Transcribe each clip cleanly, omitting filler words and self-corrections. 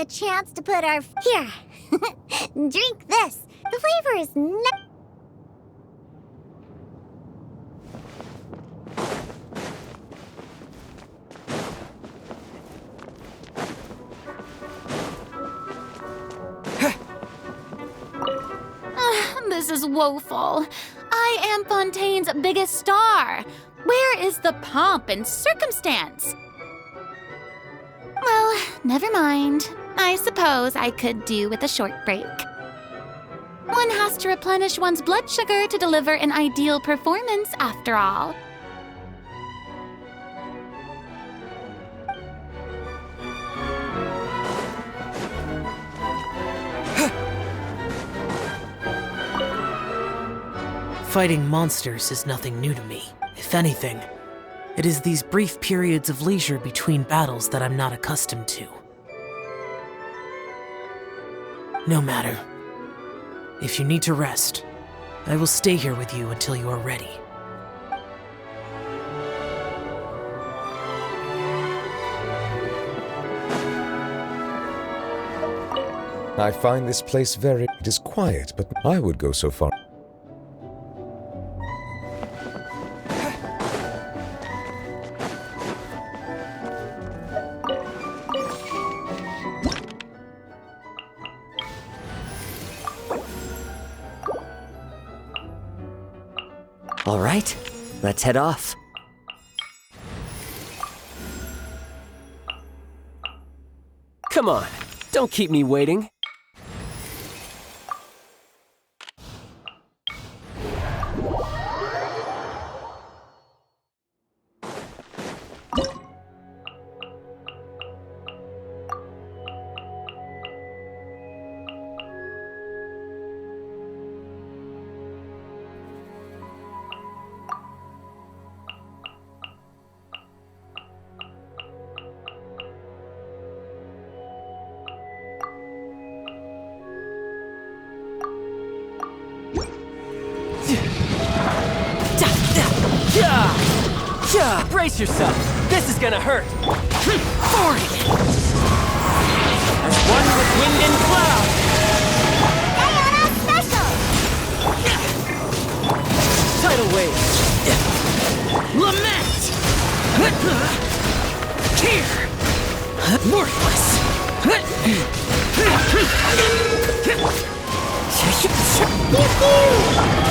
chance to put our... Here, drink this. The flavor is This is woeful. I am Fontaine's biggest star. Where is the pomp and circumstance? Well, never mind. I suppose I could do with a short break. One has to replenish one's blood sugar to deliver an ideal performance, after all. Fighting monsters is nothing new to me. If anything, it is these brief periods of leisure between battles that I'm not accustomed to. No matter. If you need to rest, I will stay here with you until you are ready. I find this place very... It is quiet, but I would go so far. All right, let's head off. Come on, don't keep me waiting. Brace yourself! This is gonna hurt! Boring! As one with wind and cloud! Diana Special! Tidal wave! Lament! Here! Worthless!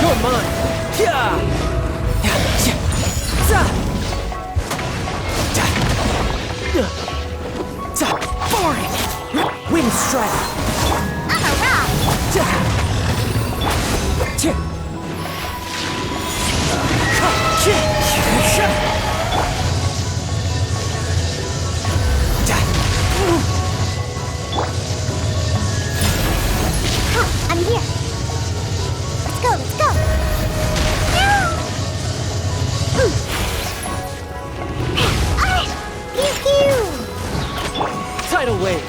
You're mine! Boring! Wind strike! I'm a rock! I'm here. Let's go, let's go. Pew pew. Tidal wave!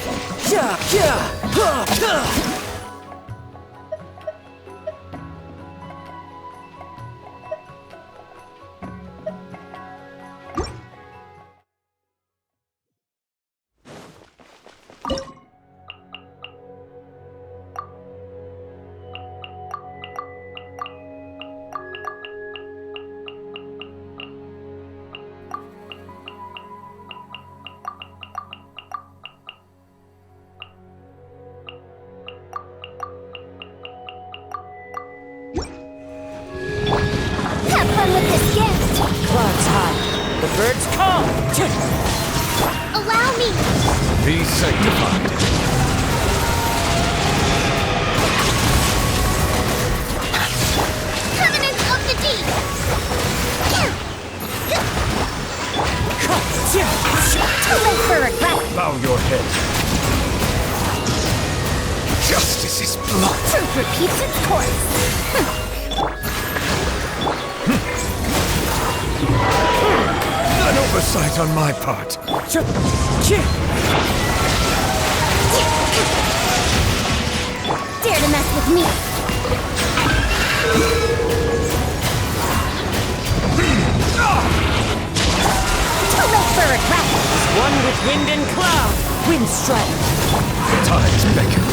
Have fun with this gift. Clouds high! The birds call! Allow me. Be sanctified. Covenant of the deep. Too late for regret. Bow your head. Justice is blood. Truth repeats its course. An oversight on my part. Dare to mess with me. Too late for regret. One with wind and cloud! Wind strike! The tides beckon.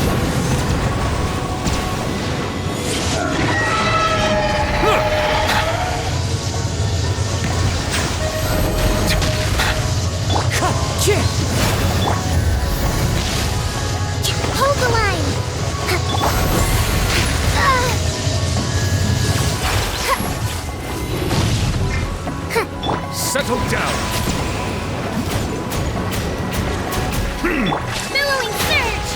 Hold the line! Settle down. Billowing surge!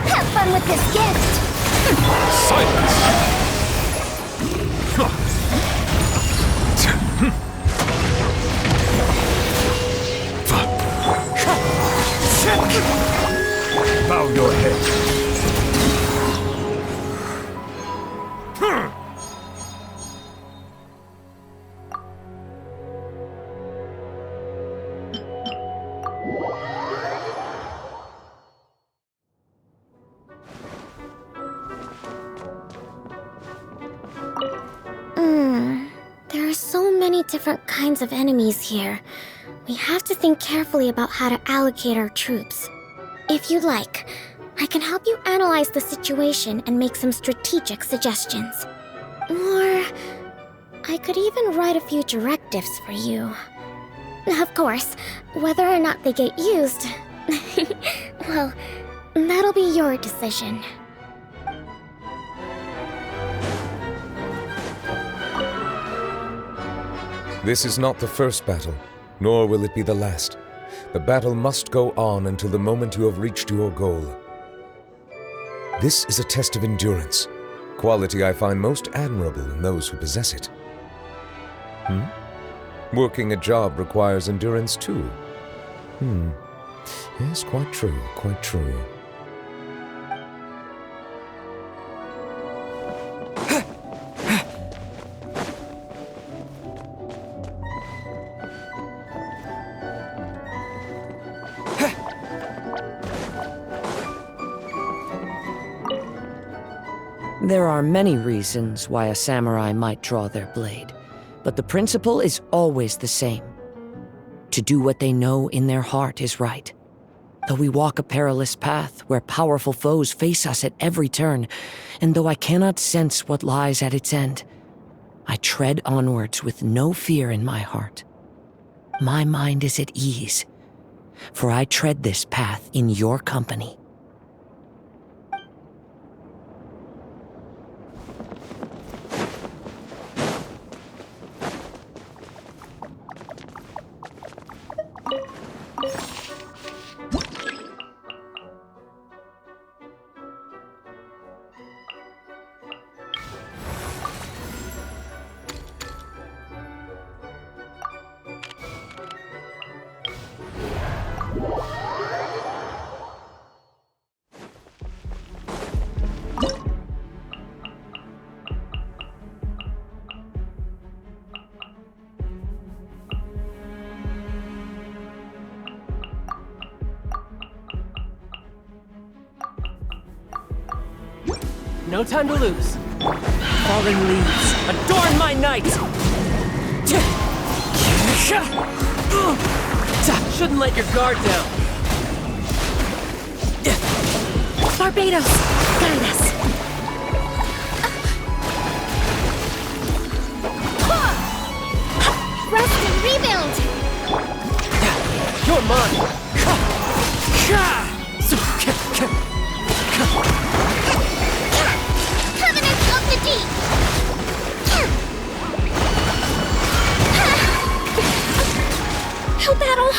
Have fun with this gift! Silence. Bow your head. There are so many different kinds of enemies here. We have to think carefully about how to allocate our troops. If you'd like, I can help you analyze the situation and make some strategic suggestions. Or I could even write a few directives for you. Of course, whether or not they get used, well, that'll be your decision. This is not the first battle, nor will it be the last. The battle must go on until the moment you have reached your goal. This is a test of endurance, quality I find most admirable in those who possess it. Working a job requires endurance too. Yes, quite true, quite true. There are many reasons why a samurai might draw their blade, but the principle is always the same. To do what they know in their heart is right. Though we walk a perilous path where powerful foes face us at every turn, and though I cannot sense what lies at its end, I tread onwards with no fear in my heart. My mind is at ease, for I tread this path in your company. No time to lose. Falling leaves, adorn my night! Shouldn't let your guard down. Barbados, guide us. Rest and rebuild! You're mine! Covenant of the Deep! No battle.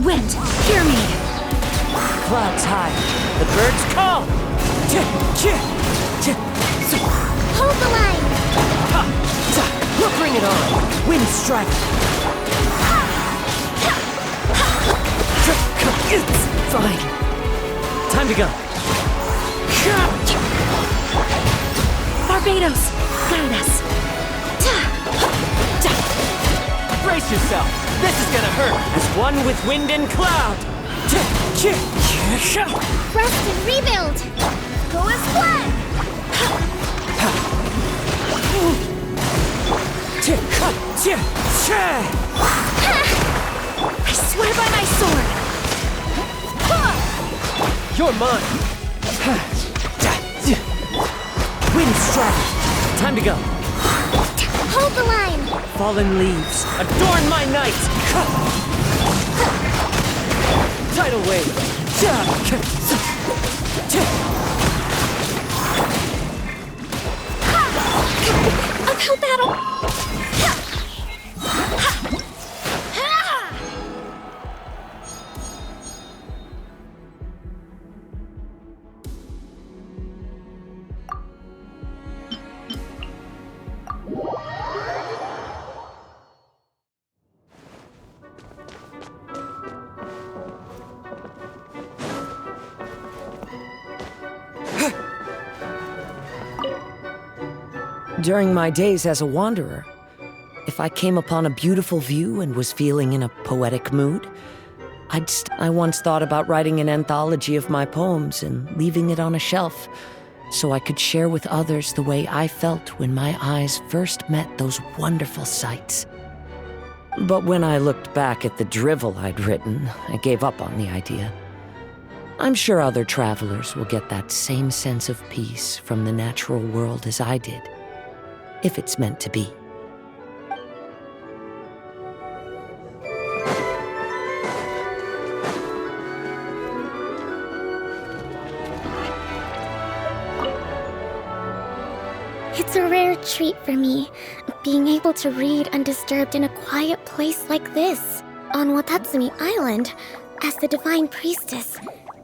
Wind, hear me. Clouds high, the birds call. Hold the line! Bring it on! Wind strike. Fine. Time to go. Barbados, guide us. Brace yourself. This is gonna hurt. As one with wind and cloud. Rest and rebuild! Go as planned! I swear by my sword! You're mine! Wind strike! Time to go! Hold the line! Fallen leaves, adorn my night! Tidal wave! Uphill battle! During my days as a wanderer, if I came upon a beautiful view and was feeling in a poetic mood, I once thought about writing an anthology of my poems and leaving it on a shelf so I could share with others the way I felt when my eyes first met those wonderful sights. But when I looked back at the drivel I'd written, I gave up on the idea. I'm sure other travelers will get that same sense of peace from the natural world as I did, if it's meant to be. It's a rare treat for me, being able to read undisturbed in a quiet place like this. On Watatsumi Island, as the Divine Priestess,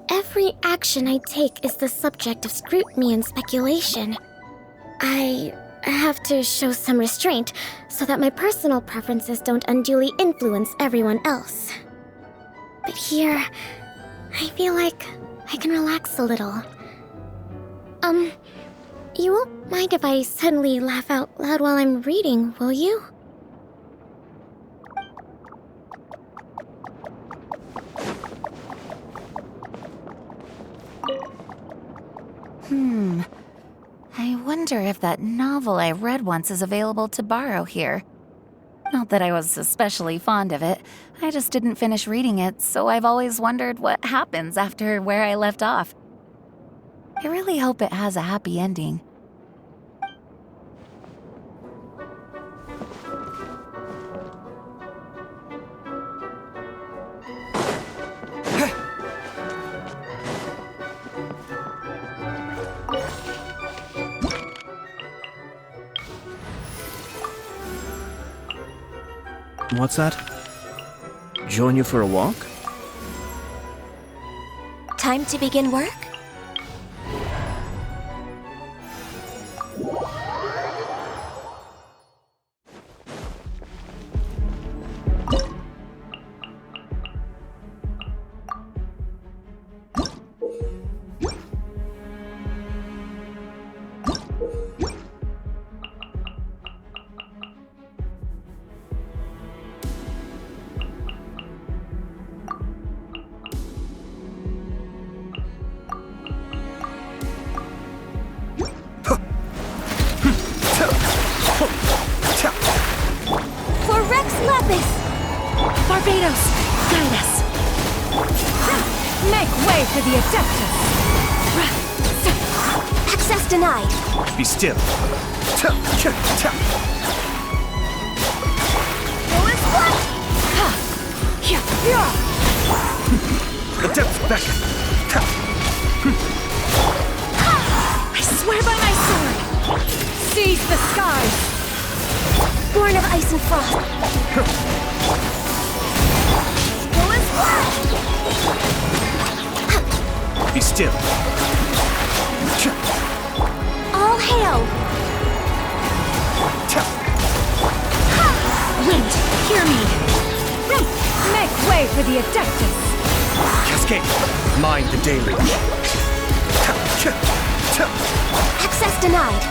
every action I take is the subject of scrutiny and speculation. I have to show some restraint so that my personal preferences don't unduly influence everyone else. But here, I feel like I can relax a little. You won't mind if I suddenly laugh out loud while I'm reading, will you? I wonder if that novel I read once is available to borrow here. Not that I was especially fond of it, I just didn't finish reading it, so I've always wondered what happens after where I left off. I really hope it has a happy ending. What's that? Join you for a walk? Time to begin work? Barbados, guide us. Make way for the Adeptus. Access denied. Be still. Adept beckon. I swear by my sword. Seize the skies. Born of ice and frost. Be still. All hail! Wind, hear me. Make way for the Adeptus. Cascade. Mind the deluge. Access denied.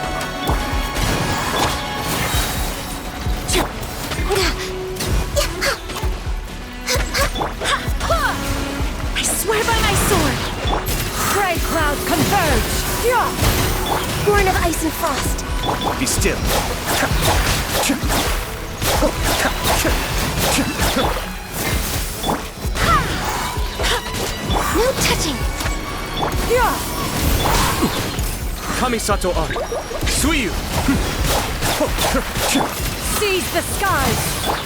I swear by my sword. Gray cloud converge. Born of ice and frost. Be still. No touching! Kamisato Art. Suiyu! Seize the skies!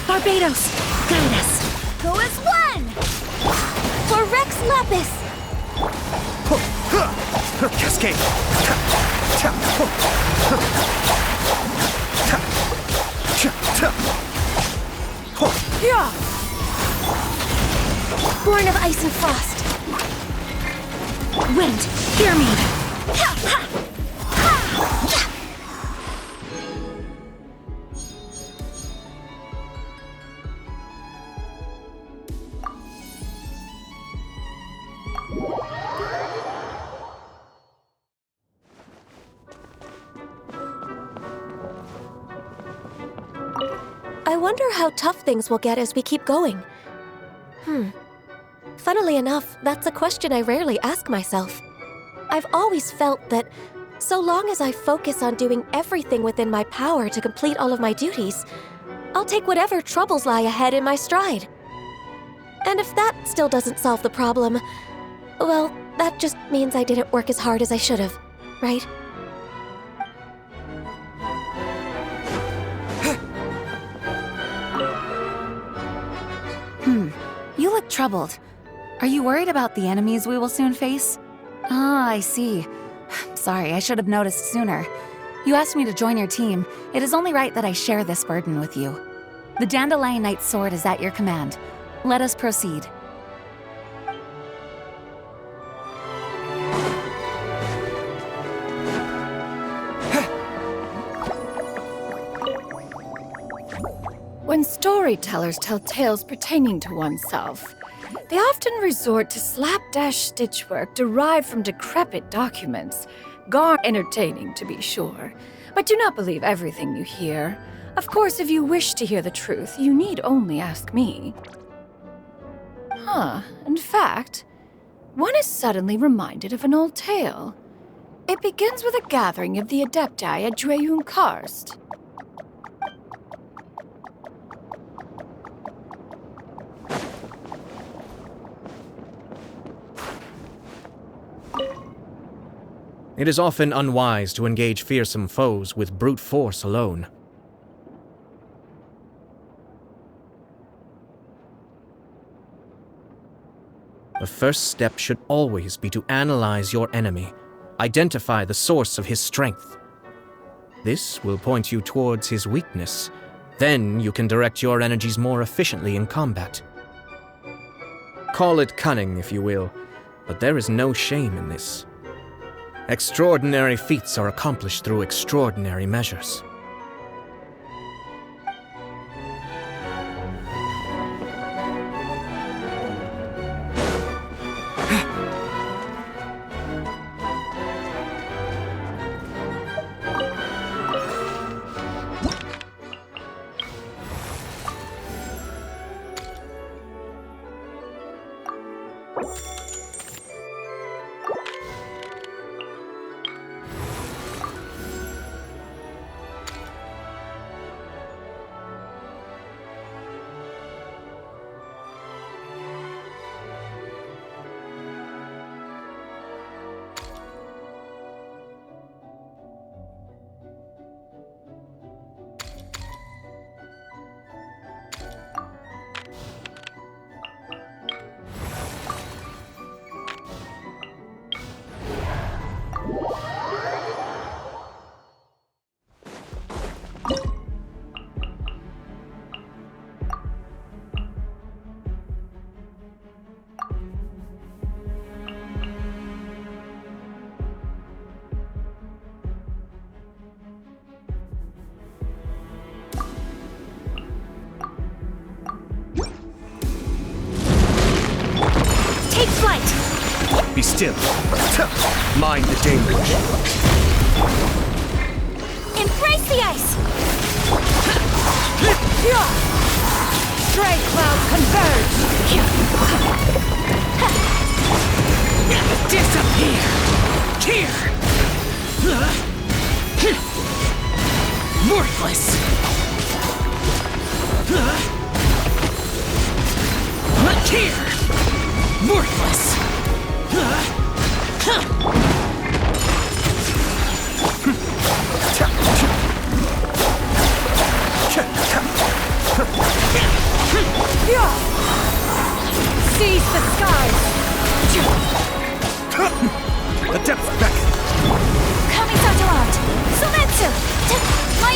Barbados, guide us! Go as one! For Rex Lapis! Cascade! Born of ice and frost! Wind, hear me! I wonder how tough things will get as we keep going. Funnily enough, that's a question I rarely ask myself. I've always felt that so long as I focus on doing everything within my power to complete all of my duties, I'll take whatever troubles lie ahead in my stride. And if that still doesn't solve the problem, well, that just means I didn't work as hard as I should have, right? You look troubled. Are you worried about the enemies we will soon face? Ah, I see. Sorry, I should have noticed sooner. You asked me to join your team. It is only right that I share this burden with you. The Dandelion Knight's sword is at your command. Let us proceed. When storytellers tell tales pertaining to oneself, they often resort to slapdash stitchwork derived from decrepit documents. Entertaining, to be sure, but do not believe everything you hear. Of course, if you wish to hear the truth, you need only ask me. In fact, one is suddenly reminded of an old tale. It begins with a gathering of the Adepti at Dreyun Karst. It is often unwise to engage fearsome foes with brute force alone. The first step should always be to analyze your enemy, identify the source of his strength. This will point you towards his weakness. Then you can direct your energies more efficiently in combat. Call it cunning, if you will, but there is no shame in this. Extraordinary feats are accomplished through extraordinary measures. Take flight! Be still. Mind the danger. Embrace the ice! Stray cloud converge! Disappear! Here! Worthless! Here! Worthless! Seize the skies! The depths beckon. Kamisato out! Sumetsu! My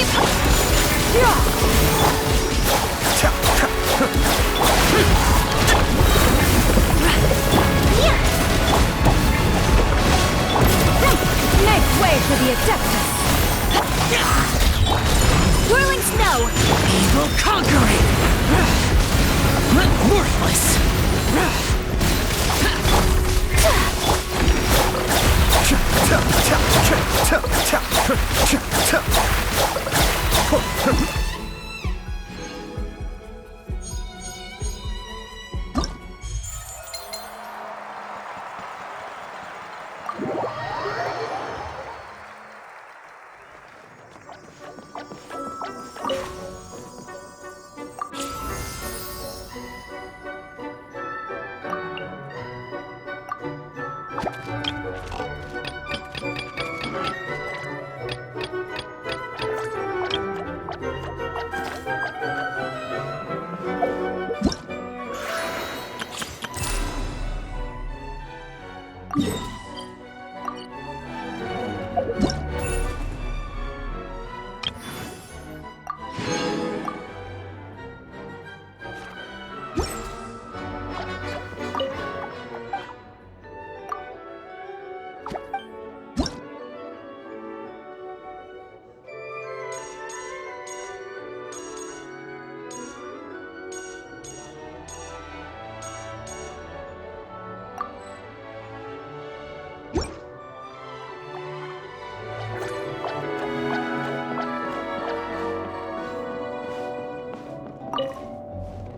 Make way for the Adeptus! whirling snow! Evil conquering! Worthless!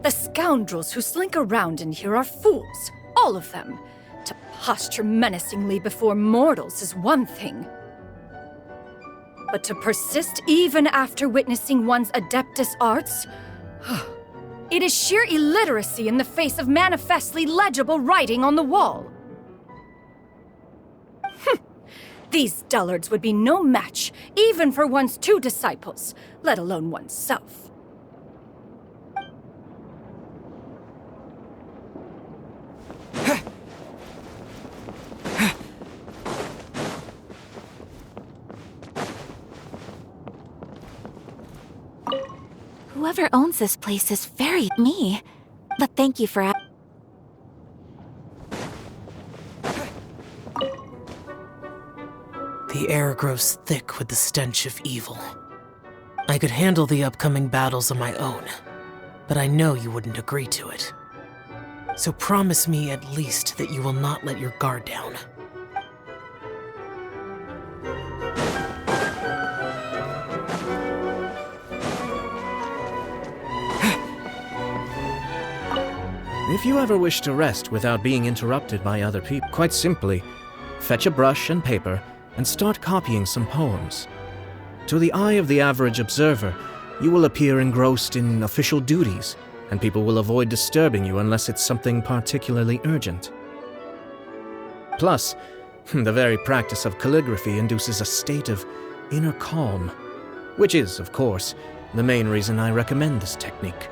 The scoundrels who slink around in here are fools, all of them. To posture menacingly before mortals is one thing. But to persist even after witnessing one's Adeptus arts? It is sheer illiteracy in the face of manifestly legible writing on the wall. These dullards would be no match, even for one's two disciples, let alone oneself. Whoever owns this place is very me. But thank you for The air grows thick with the stench of evil. I could handle the upcoming battles on my own, but I know you wouldn't agree to it. So promise me at least that you will not let your guard down. If you ever wish to rest without being interrupted by other people, quite simply, fetch a brush and paper and start copying some poems. To the eye of the average observer, you will appear engrossed in official duties, and people will avoid disturbing you unless it's something particularly urgent. Plus, the very practice of calligraphy induces a state of inner calm, which is, of course, the main reason I recommend this technique.